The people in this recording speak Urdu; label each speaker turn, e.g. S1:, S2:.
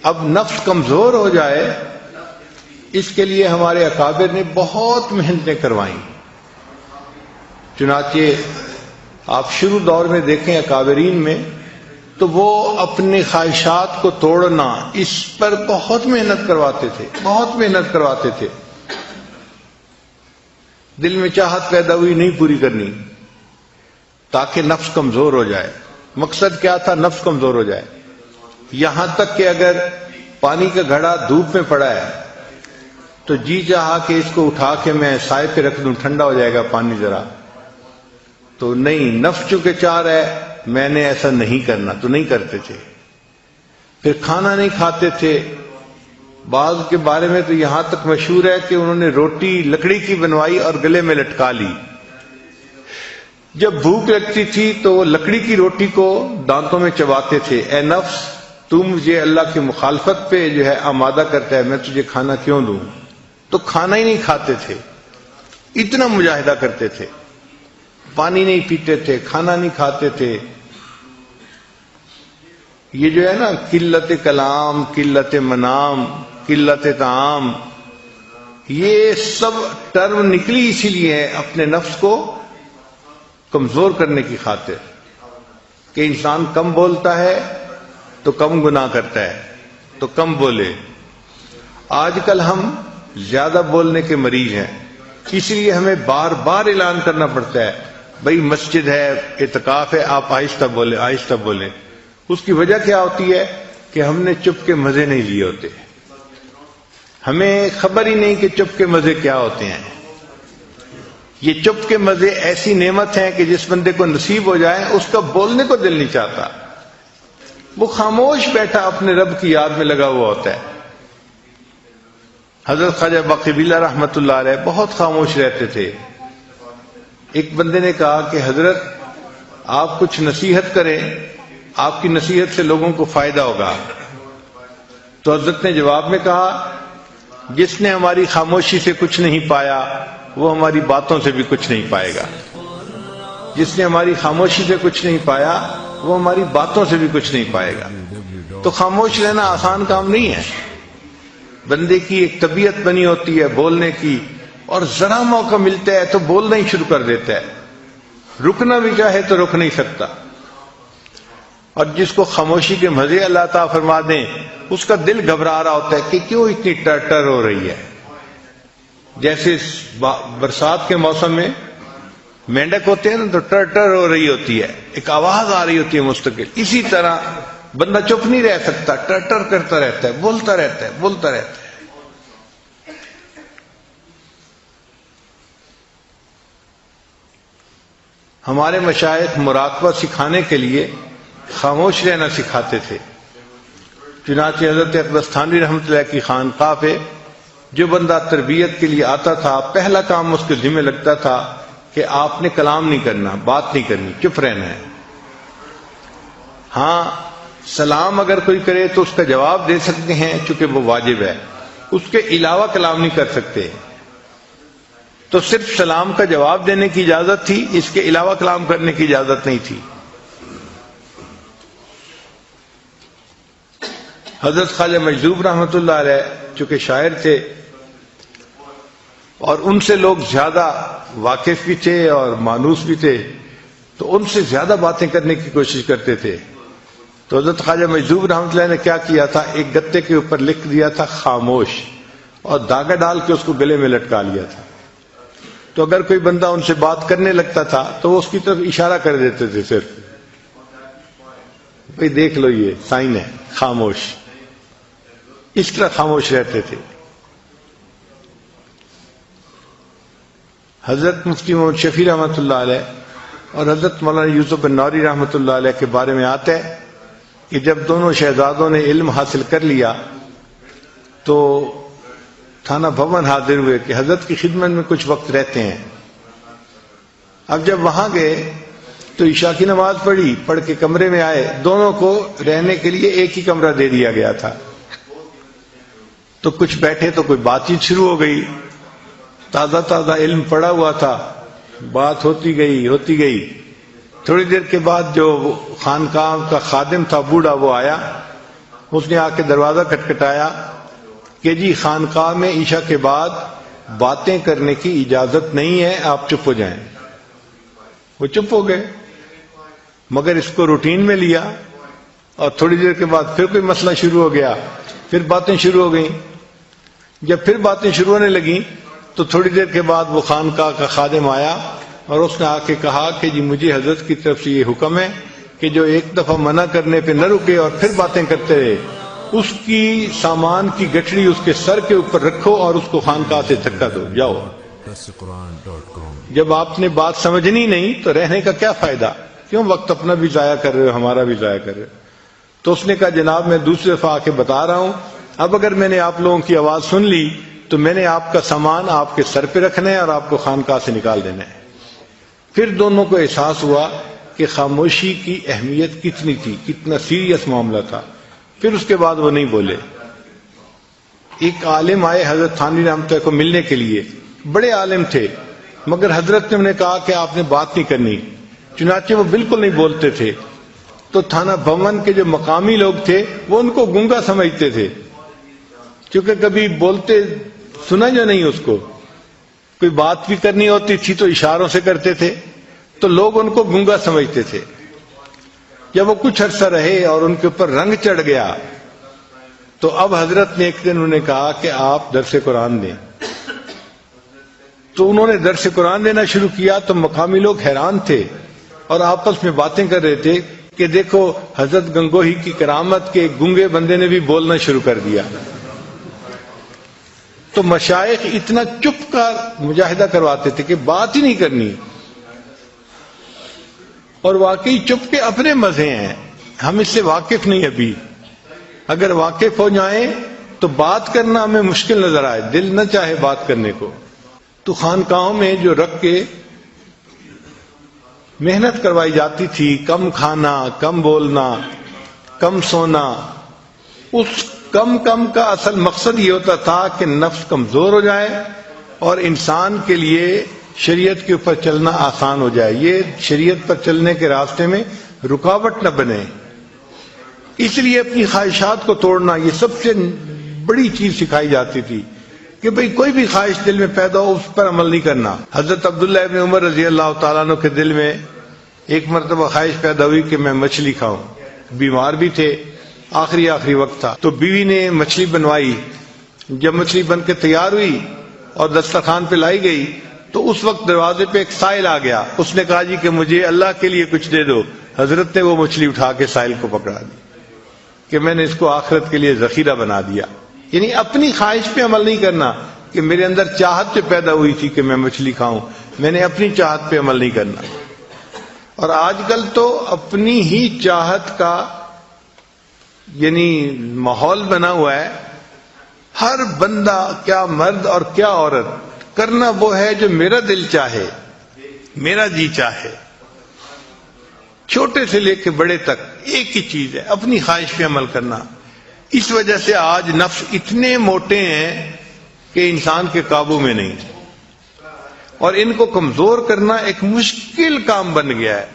S1: اب نفس کمزور ہو جائے اس کے لیے ہمارے اکابر نے بہت محنتیں کروائیں. چنانچہ آپ شروع دور میں دیکھیں اکابرین میں تو وہ اپنے خواہشات کو توڑنا اس پر بہت محنت کرواتے تھے، بہت محنت کرواتے تھے. دل میں چاہت پیدا ہوئی نہیں پوری کرنی تاکہ نفس کمزور ہو جائے. مقصد کیا تھا؟ نفس کمزور ہو جائے. یہاں تک کہ اگر پانی کا گھڑا دھوپ میں پڑا ہے تو جی چاہا کہ اس کو اٹھا کے میں سائے پہ رکھ دوں، ٹھنڈا ہو جائے گا پانی ذرا، تو نہیں، نفس چونکہ چاہ رہا ہے میں نے ایسا نہیں کرنا، تو نہیں کرتے تھے. پھر کھانا نہیں کھاتے تھے. بعض کے بارے میں تو یہاں تک مشہور ہے کہ انہوں نے روٹی لکڑی کی بنوائی اور گلے میں لٹکا لی. جب بھوک لگتی تھی تو وہ لکڑی کی روٹی کو دانتوں میں چباتے تھے. اے نفس، تو مجھے اللہ کی مخالفت پہ جو ہے آمادہ کرتا ہے، میں تجھے کھانا کیوں دوں؟ تو کھانا ہی نہیں کھاتے تھے، اتنا مجاہدہ کرتے تھے. پانی نہیں پیتے تھے، کھانا نہیں کھاتے تھے. یہ جو ہے نا قلت کلام، قلت منام، قلت طعام، یہ سب ٹرم نکلی اسی لیے ہے اپنے نفس کو کمزور کرنے کی خاطر کہ انسان کم بولتا ہے تو کم گناہ کرتا ہے، تو کم بولے. آج کل ہم زیادہ بولنے کے مریض ہیں، اس لیے ہمیں بار بار اعلان کرنا پڑتا ہے بھئی مسجد ہے، اعتکاف ہے، آپ آہستہ بولیں، آہستہ بولیں. اس کی وجہ کیا ہوتی ہے کہ ہم نے چپ کے مزے نہیں لیے ہوتے، ہمیں خبر ہی نہیں کہ چپ کے مزے کیا ہوتے ہیں. یہ چپ کے مزے ایسی نعمت ہیں کہ جس بندے کو نصیب ہو جائے اس کا بولنے کو دل نہیں چاہتا، وہ خاموش بیٹھا اپنے رب کی یاد میں لگا ہوا ہوتا ہے. حضرت خواجہ باقی رحمت اللہ علیہ بہت خاموش رہتے تھے. ایک بندے نے کہا کہ حضرت آپ کچھ نصیحت کریں، آپ کی نصیحت سے لوگوں کو فائدہ ہوگا. تو حضرت نے جواب میں کہا جس نے ہماری خاموشی سے کچھ نہیں پایا وہ ہماری باتوں سے بھی کچھ نہیں پائے گا. جس نے ہماری خاموشی سے کچھ نہیں پایا وہ ہماری باتوں سے بھی کچھ نہیں پائے گا. تو خاموش رہنا آسان کام نہیں ہے. بندے کی ایک طبیعت بنی ہوتی ہے بولنے کی، اور ذرا موقع ملتا ہے تو بولنا ہی شروع کر دیتا ہے، رکنا بھی چاہے تو رک نہیں سکتا. اور جس کو خاموشی کے مزے اللہ تعالیٰ فرما دیں اس کا دل گھبرا رہا ہوتا ہے کہ کیوں اتنی ٹر ہو رہی ہے. جیسے برسات کے موسم میں مینڈک ہوتے ہیں نا تو ٹر ہو رہی ہوتی ہے، ایک آواز آ رہی ہوتی ہے مستقل. اسی طرح بندہ چپ نہیں رہ سکتا، ٹر کرتا رہتا ہے، بولتا رہتا ہے، بولتا رہتا ہے. ہمارے مشائخ مراقبہ سکھانے کے لیے خاموش رہنا سکھاتے تھے. چنانچہ حضرت اقدس تھانوی رحمۃ اللہ کی خانقاہ پہ جو بندہ تربیت کے لیے آتا تھا پہلا کام اس کے ذمہ لگتا تھا کہ آپ نے کلام نہیں کرنا، بات نہیں کرنی، چپ رہنا ہے. ہاں سلام اگر کوئی کرے تو اس کا جواب دے سکتے ہیں چونکہ وہ واجب ہے، اس کے علاوہ کلام نہیں کر سکتے. تو صرف سلام کا جواب دینے کی اجازت تھی، اس کے علاوہ کلام کرنے کی اجازت نہیں تھی. حضرت خواجہ مجذوب رحمۃ اللہ علیہ چونکہ شاعر تھے اور ان سے لوگ زیادہ واقف بھی تھے اور مانوس بھی تھے، تو ان سے زیادہ باتیں کرنے کی کوشش کرتے تھے. تو حضرت خواجہ مجذوب رحمۃ اللہ نے کیا کیا تھا، ایک گتے کے اوپر لکھ دیا تھا خاموش، اور دھاگا ڈال کے اس کو گلے میں لٹکا لیا تھا. تو اگر کوئی بندہ ان سے بات کرنے لگتا تھا تو وہ اس کی طرف اشارہ کر دیتے تھے، صرف بھئی دیکھ لو یہ سائن ہے خاموش. اس طرح خاموش رہتے تھے. حضرت مفتی محمد شفیع رحمۃ اللہ علیہ اور حضرت مولانا یوسف بن نوری رحمۃ اللہ علیہ کے بارے میں آتا ہے کہ جب دونوں شہزادوں نے علم حاصل کر لیا تو تھانہ بھون حاضر ہوئے کہ حضرت کی خدمت میں کچھ وقت رہتے ہیں. اب جب وہاں گئے تو عشاء کی نماز پڑھ کے کمرے میں آئے. دونوں کو رہنے کے لیے ایک ہی کمرہ دے دیا گیا تھا. تو کچھ بیٹھے تو کوئی بات چیت شروع ہو گئی. تازہ علم پڑا ہوا تھا، بات ہوتی گئی. تھوڑی دیر کے بعد جو خانقاہ کا خادم تھا بوڑھا، وہ آیا اس نے آ کے دروازہ کھٹکھٹایا کہ جی خانقاہ میں عشاء کے بعد باتیں کرنے کی اجازت نہیں ہے، آپ چپ ہو جائیں۔ وہ چپ ہو گئے، مگر اس کو روٹین میں لیا، اور تھوڑی دیر کے بعد پھر کوئی مسئلہ شروع ہو گیا، پھر باتیں شروع ہو گئیں۔ جب پھر باتیں شروع ہونے لگیں تو تھوڑی دیر کے بعد وہ خانقاہ کا خادم آیا اور اس نے آ کے کہا کہ جی مجھے حضرت کی طرف سے یہ حکم ہے کہ جو ایک دفعہ منع کرنے پہ نہ رکے اور پھر باتیں کرتے رہے، اس کی سامان کی گٹھڑی اس کے سر کے اوپر رکھو اور اس کو خانقاہ سے دھکا دو، جاؤ۔ جب آپ نے بات سمجھنی نہیں تو رہنے کا کیا فائدہ؟ کیوں وقت اپنا بھی ضائع کر رہے ہو، ہمارا بھی ضائع کر رہے ہو؟ تو اس نے کہا جناب میں دوسری دفعہ آ کے بتا رہا ہوں، اب اگر میں نے آپ لوگوں کی آواز سن لی تو میں نے آپ کا سامان آپ کے سر پہ رکھنا ہے اور آپ کو خانقاہ سے نکال دینا ہے۔ پھر دونوں کو احساس ہوا کہ خاموشی کی اہمیت کتنی تھی، کتنا سیریس معاملہ تھا۔ پھر اس کے بعد وہ نہیں بولے۔ ایک عالم آئے حضرت تھانوی رحمۃ اللہ کو ملنے کے لیے، بڑے عالم تھے، مگر حضرت نے انہیں کہا کہ آپ نے بات نہیں کرنی، چنانچہ وہ بالکل نہیں بولتے تھے۔ تو تھانہ بھون کے جو مقامی لوگ تھے وہ ان کو گونگا سمجھتے تھے، کیونکہ کبھی بولتے سنا جو نہیں، اس کو کوئی بات بھی کرنی ہوتی تھی تو اشاروں سے کرتے تھے، تو لوگ ان کو گونگا سمجھتے تھے۔ جب وہ کچھ عرصہ رہے اور ان کے اوپر رنگ چڑھ گیا تو اب حضرت نے ایک دن انہیں کہا کہ آپ درس قرآن دیں۔ تو انہوں نے درس قرآن دینا شروع کیا تو مقامی لوگ حیران تھے اور آپس میں باتیں کر رہے تھے کہ دیکھو حضرت گنگوہی کی کرامت کے گونگے بندے نے بھی بولنا شروع کر دیا۔ تو مشائخ اتنا چپ کا مجاہدہ کرواتے تھے کہ بات ہی نہیں کرنی، اور واقعی چپ کے اپنے مزے ہیں، ہم اس سے واقف نہیں ابھی۔ اگر واقف ہو جائیں تو بات کرنا ہمیں مشکل نظر آئے، دل نہ چاہے بات کرنے کو۔ تو خانقاہوں میں جو رکھ کے محنت کروائی جاتی تھی، کم کھانا، کم بولنا، کم سونا، اس کم کا اصل مقصد یہ ہوتا تھا کہ نفس کمزور ہو جائے اور انسان کے لیے شریعت کے اوپر چلنا آسان ہو جائے، یہ شریعت پر چلنے کے راستے میں رکاوٹ نہ بنے۔ اس لیے اپنی خواہشات کو توڑنا یہ سب سے بڑی چیز سکھائی جاتی تھی کہ بھئی کوئی بھی خواہش دل میں پیدا ہو اس پر عمل نہیں کرنا۔ حضرت عبداللہ ابن عمر رضی اللہ تعالیٰ عنہ کے دل میں ایک مرتبہ خواہش پیدا ہوئی کہ میں مچھلی کھاؤں، بیمار بھی تھے، آخری وقت تھا، تو بیوی نے مچھلی بنوائی۔ جب مچھلی بن کے تیار ہوئی اور دسترخوان پہ لائی گئی تو اس وقت دروازے پہ ایک سائل آ گیا، اس نے کہا جی کہ مجھے اللہ کے لیے کچھ دے دو۔ حضرت نے وہ مچھلی اٹھا کے سائل کو پکڑا دی کہ میں نے اس کو آخرت کے لیے ذخیرہ بنا دیا۔ یعنی اپنی خواہش پہ عمل نہیں کرنا کہ میرے اندر چاہت جو پیدا ہوئی تھی کہ میں مچھلی کھاؤں، میں نے اپنی چاہت پہ عمل نہیں کرنا۔ اور آج کل تو اپنی ہی چاہت کا یعنی ماحول بنا ہوا ہے، ہر بندہ کیا مرد اور کیا عورت کرنا وہ ہے جو میرا دل چاہے، میرا جی چاہے، چھوٹے سے لے کے بڑے تک ایک ہی چیز ہے، اپنی خواہش پہ عمل کرنا۔ اس وجہ سے آج نفس اتنے موٹے ہیں کہ انسان کے قابو میں نہیں، اور ان کو کمزور کرنا ایک مشکل کام بن گیا ہے۔